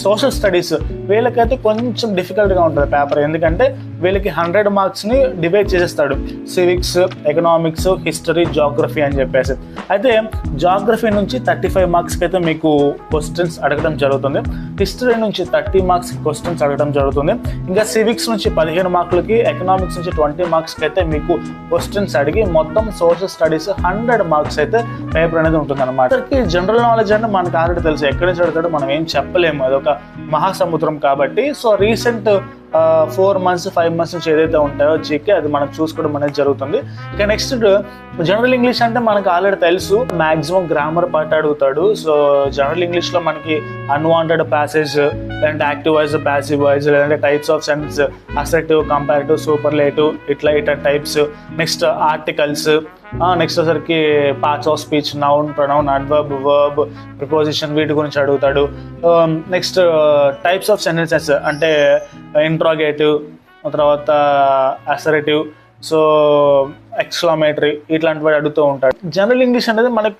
Social studies వీళ్ళకైతే కొంచెం డిఫికల్ట్గా ఉంటుంది పేపర్, ఎందుకంటే వీళ్ళకి 100 మార్క్స్ని డివైడ్ చేసేస్తాడు, సివిక్స్, ఎకనామిక్స్, హిస్టరీ, జాగ్రఫీ అని చెప్పేసి. అయితే జాగ్రఫీ నుంచి 35 మార్క్స్కి అయితే మీకు క్వశ్చన్స్ అడగడం జరుగుతుంది, హిస్టరీ నుంచి 30 మార్క్స్ క్వశ్చన్స్ అడగడం జరుగుతుంది, ఇంకా సివిక్స్ నుంచి 15 మార్కులకి, ఎకనామిక్స్ నుంచి 20 మార్క్స్కి అయితే మీకు క్వశ్చన్స్ అడిగి మొత్తం సోషల్ స్టడీస్ 100 మార్క్స్ అయితే పేపర్ అనేది ఉంటుంది అనమాట. జనరల్ నాలెడ్జ్ అంటే మనకు ఆల్రెడీ తెలుసు, ఎక్కడి నుంచి అడుగుతాడో మనం ఏం చెప్పలేము, అదొక మహాసముద్రం కాబట్టి. సో రీసెంట్ 4 months 5 months నుంచి ఏదైతే ఉంటాయో జీకే అది మనం చూసుకోవడం అనేది జరుగుతుంది. ఇక నెక్స్ట్ జనరల్ ఇంగ్లీష్ అంటే మనకు ఆల్రెడీ తెలుసు, మ్యాక్సిమం గ్రామర్ పార్ట్ అడుగుతాడు. సో జనరల్ ఇంగ్లీష్లో మనకి అన్వాంటెడ్ ప్యాసేజ్, లేదంటే యాక్టివ్ వాయిస్, ప్యాసివ్ వాయిస్, లేదంటే types of sentence, assertive, comparative, superlative, ఇట్లా టైప్స్. నెక్స్ట్ ఆర్టికల్స్, నెక్స్ట్ వచ్చరికి parts of speech, noun, pronoun, adverb, verb, preposition, వీటి గురించి అడుగుతాడు. నెక్స్ట్ టైప్స్ ఆఫ్ సెంటెన్సెస్ అంటే ఇంట్రాగేటివ్, తర్వాత అసెర్టివ్, సో ఎక్స్క్లమేటరీ, ఇట్లాంటివి అడుగుతూ ఉంటాడు. జనరల్ ఇంగ్లీష్ అనేది మనకు